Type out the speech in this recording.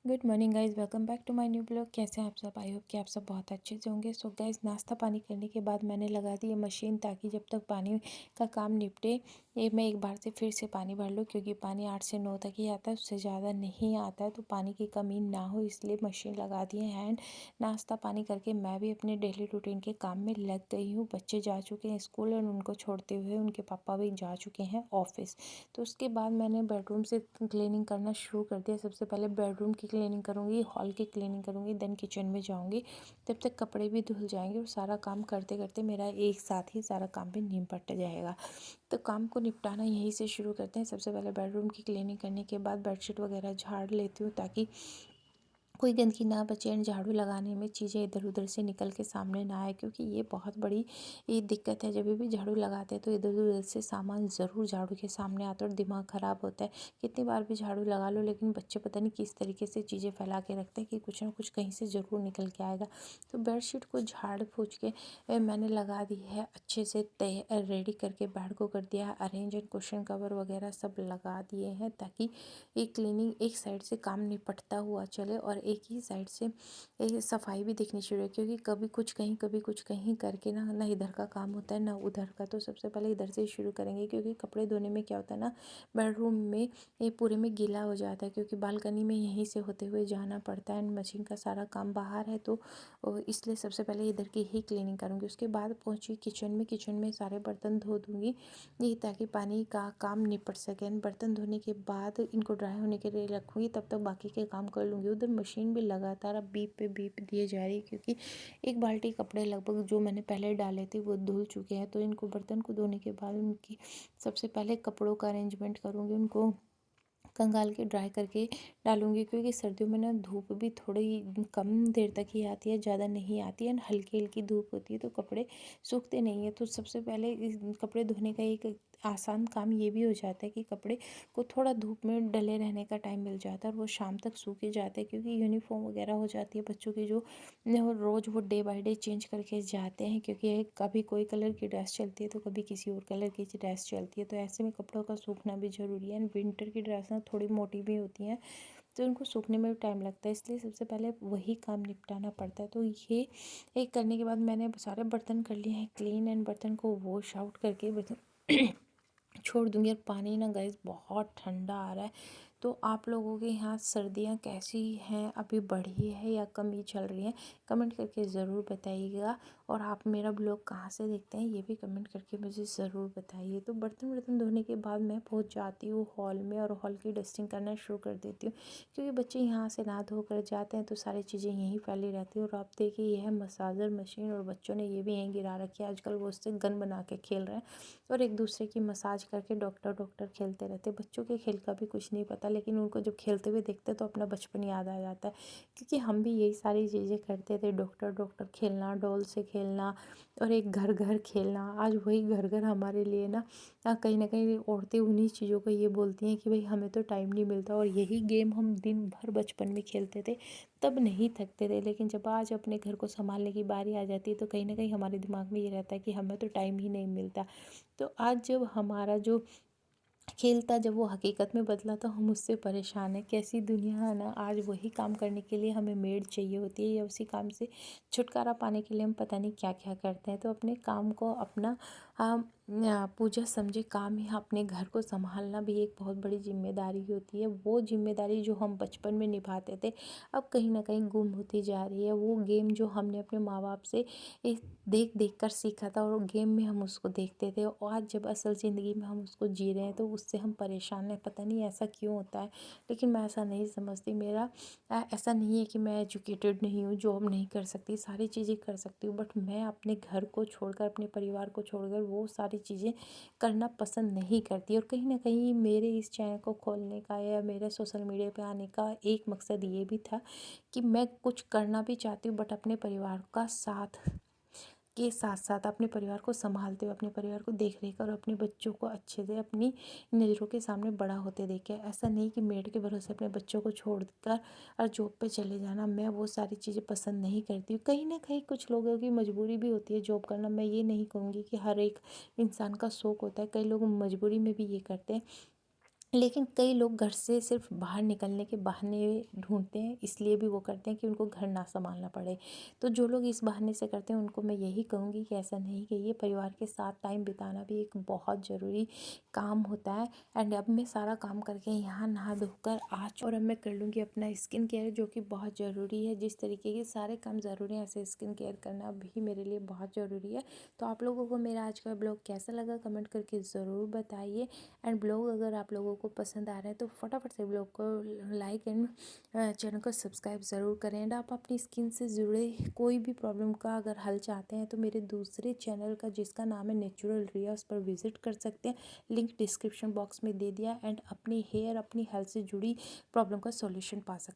Good morning guys, welcome back to my new blog. कैसे हैं आप सब? आई होप कि आप सब बहुत अच्छे से होंगे। सो गाइज़, नाश्ता पानी करने के बाद मैंने लगा दी है मशीन, ताकि जब तक पानी का काम निपटे ये मैं एक बार से फिर से पानी भर लूँ, क्योंकि पानी 8 से 9 तक ही आता है, उससे ज़्यादा नहीं आता है। तो पानी की कमी ना हो, इसलिए मशीन लगा दी है। एंड नाश्ता पानी करके मैं भी अपने डेली रूटीन के काम में लग गई हूँ। बच्चे जा चुके हैं स्कूल और उनको छोड़ते हुए उनके पापा भी जा चुके हैं ऑफिस। तो उसके बाद मैंने बेडरूम से क्लीनिंग करना शुरू कर दिया। सबसे पहले बेडरूम की क्लीनिंग करूँगी, हॉल की क्लीनिंग करूँगी, देन किचन में जाऊँगी। तब तक कपड़े भी धुल जाएंगे और सारा काम करते करते मेरा एक साथ ही सारा काम भी निपट जाएगा। तो काम को निपटाना यहीं से शुरू करते हैं। सबसे पहले बेडरूम की क्लीनिंग करने के बाद बेडशीट वगैरह झाड़ लेती हूँ, ताकि कोई गंदगी ना बचे एंड झाड़ू लगाने में चीज़ें इधर उधर से निकल के सामने ना आए, क्योंकि ये बहुत बड़ी ये दिक्कत है। जब भी झाड़ू लगाते हैं तो इधर उधर से सामान ज़रूर झाड़ू के सामने आता है और दिमाग ख़राब होता है। कितनी बार भी झाड़ू लगा लो, लेकिन बच्चे पता नहीं किस तरीके से चीज़ें फैला के रखते हैं कि कुछ ना कुछ कहीं से ज़रूर निकल के आएगा। तो बेडशीट को झाड़ फूँच के मैंने लगा दी है अच्छे से रेडी करके, बेड को कर दिया है अरेंज एंड कुशन कवर वगैरह सब लगा दिए हैं, ताकि एक क्लीनिंग एक साइड से काम निपटता हुआ चले और एक ही साइड से एक सफाई भी दिखनी चाहिए। क्योंकि कभी कुछ कहीं कभी कुछ कहीं करके ना ना इधर का काम होता है ना उधर का। तो सबसे पहले इधर से ही शुरू करेंगे, क्योंकि कपड़े धोने में क्या होता है ना, बेडरूम में ये पूरे में गीला हो जाता है, क्योंकि बालकनी में यहीं से होते हुए जाना पड़ता है एंड मशीन का सारा काम बाहर है। तो इसलिए सबसे पहले इधर की ही क्लीनिंग करूँगी। उसके बाद पहुँची किचन में सारे बर्तन धो दूँगी, ये ताकि पानी का काम निपट सके। बर्तन धोने के बाद इनको ड्राई होने के लिए रखूँगी, तब तक बाकी के काम कर लूँगी। उधर मशीन भी लगातार अब बीप पे बीप दिए जा रही है, क्योंकि एक बाल्टी कपड़े लगभग जो मैंने पहले डाले थे वो धुल चुके हैं। तो इनको बर्तन को धोने के बाद उनकी सबसे पहले कपड़ों का अरेंजमेंट करूँगी, उनको कंगाल के ड्राई करके डालूँगी, क्योंकि सर्दियों में ना धूप भी थोड़ी कम देर तक ही आती है, ज़्यादा नहीं आती है, हल्की हल्की धूप होती है, तो कपड़े सूखते नहीं हैं। तो सबसे पहले इस कपड़े धोने का एक आसान काम ये भी हो जाता है कि कपड़े को थोड़ा धूप में डले रहने का टाइम मिल जाता है और वो शाम तक सूखे जाते हैं, क्योंकि यूनिफॉर्म वगैरह हो जाती है बच्चों की, जो रोज़ वो डे बाय डे चेंज करके जाते हैं, क्योंकि कभी कोई कलर की ड्रेस चलती है तो कभी किसी और कलर की ड्रेस चलती है। तो ऐसे में कपड़ों का सूखना भी ज़रूरी है। एंड विंटर की ड्रेस ना थोड़ी मोटी भी होती हैं, तो उनको सूखने में भी टाइम लगता है, इसलिए सबसे पहले वही काम निपटाना पड़ता है। तो ये एक करने के बाद मैंने सारे बर्तन कर लिए हैं क्लीन एंड बर्तन को वॉश आउट करके बर्तन छोड़ दूँगी। और पानी ना गाइस बहुत ठंडा आ रहा है। तो आप लोगों के यहाँ सर्दियाँ कैसी हैं? अभी बढ़ी है या कम ही चल रही हैं? कमेंट करके ज़रूर बताइएगा। और आप मेरा ब्लॉग कहाँ से देखते हैं ये भी कमेंट करके मुझे ज़रूर बताइए। तो बर्तन धोने के बाद मैं पहुँच जाती हूँ हॉल में और हॉल की डस्टिंग करना शुरू कर देती हूँ, क्योंकि बच्चे यहाँ से नहा धो कर जाते हैं तो सारी चीज़ें यहीं फैली रहती हैं। और आप देखिए, यह है मसाजर मशीन और बच्चों ने ये भी यहीं गिरा रखी है। आजकल वो उससे गन बना के खेल रहे हैं और एक दूसरे की मसाज करके डॉक्टर डॉक्टर खेलते रहते हैं। बच्चों के खेल का भी कुछ नहीं पता, लेकिन उनको जब खेलते हुए देखते हैं तो अपना बचपन याद आ जाता है, क्योंकि हम भी यही सारी चीज़ें करते थे, डॉक्टर डॉक्टर खेलना, डॉल से खेलना और एक घर घर खेलना। आज वही घर घर हमारे लिए कहीं ना कहीं औरतें उन्हीं चीज़ों को ये बोलती हैं कि भाई हमें तो टाइम नहीं मिलता। और यही गेम हम दिन भर बचपन में खेलते थे, तब नहीं थकते थे। लेकिन जब आज अपने घर को संभालने की बारी आ जाती है तो कहीं ना कहीं हमारे दिमाग में ये रहता है कि हमें तो टाइम ही नहीं मिलता। तो आज जब हमारा जो खेल था, जब वो हकीकत में बदला, तो हम उससे परेशान हैं। कैसी दुनिया है ना, आज वही काम करने के लिए हमें मेड चाहिए होती है, या उसी काम से छुटकारा पाने के लिए हम पता नहीं क्या क्या करते हैं। तो अपने काम को अपना पूजा समझे काम ही, अपने घर को संभालना भी एक बहुत बड़ी जिम्मेदारी होती है। वो जिम्मेदारी जो हम बचपन में निभाते थे, अब कहीं ना कहीं गुम होती जा रही है। वो गेम जो हमने अपने माँ बाप से देख देख कर सीखा था और गेम में हम उसको देखते थे, और आज जब असल ज़िंदगी में हम उसको जी रहे हैं तो उससे हम परेशान हैं। पता नहीं ऐसा क्यों होता है, लेकिन मैं ऐसा नहीं समझती। मेरा ऐसा नहीं है कि मैं एजुकेटेड नहीं हूँ, जॉब नहीं कर सकती, सारी चीज़ें कर सकती हूँ, बट मैं अपने घर को छोड़कर, अपने परिवार को छोड़कर वो सारी चीज़ें करना पसंद नहीं करती। और कहीं ना कहीं मेरे इस चैनल को खोलने का या मेरे सोशल मीडिया पे आने का एक मकसद ये भी था कि मैं कुछ करना भी चाहती हूँ, बट अपने परिवार का साथ के साथ साथ अपने परिवार को संभालते हुए, अपने परिवार को देख रेख और अपने बच्चों को अच्छे से अपनी नज़रों के सामने बड़ा होते देखे। ऐसा नहीं कि मेड के भरोसे अपने बच्चों को छोड़कर और जॉब पे चले जाना, मैं वो सारी चीज़ें पसंद नहीं करती हूँ। कहीं ना कहीं कुछ लोगों की मजबूरी भी होती है जॉब करना, मैं ये नहीं कहूँगी कि हर एक इंसान का शौक़ होता है, कई लोग मजबूरी में भी ये करते हैं। लेकिन कई लोग घर से सिर्फ बाहर निकलने के बहाने ढूंढते हैं, इसलिए भी वो करते हैं कि उनको घर ना संभालना पड़े। तो जो लोग इस बहाने से करते हैं उनको मैं यही कहूँगी कि ऐसा नहीं करिए, परिवार के साथ टाइम बिताना भी एक बहुत ज़रूरी काम होता है। एंड अब मैं सारा काम करके यहाँ नहा धोकर और अब मैं कर लूँगी अपना स्किन केयर, जो कि बहुत ज़रूरी है। जिस तरीके के सारे काम ज़रूरी हैं, ऐसे स्किन केयर करना भी मेरे लिए बहुत ज़रूरी है। तो आप लोगों को मेरा आज का ब्लॉग कैसा लगा कमेंट करके ज़रूर बताइए। एंड ब्लॉग अगर आप लोगों को पसंद आ रहा है तो फटाफट से ब्लॉग को लाइक एंड चैनल को सब्सक्राइब ज़रूर करें। एंड आप अपनी स्किन से जुड़े कोई भी प्रॉब्लम का अगर हल चाहते हैं तो मेरे दूसरे चैनल का, जिसका नाम है नेचुरल रिया, उस पर विजिट कर सकते हैं। लिंक डिस्क्रिप्शन बॉक्स में दे दिया। एंड अपनी हेयर, अपनी हेल्थ से जुड़ी प्रॉब्लम का सॉल्यूशन पा सकते हैं।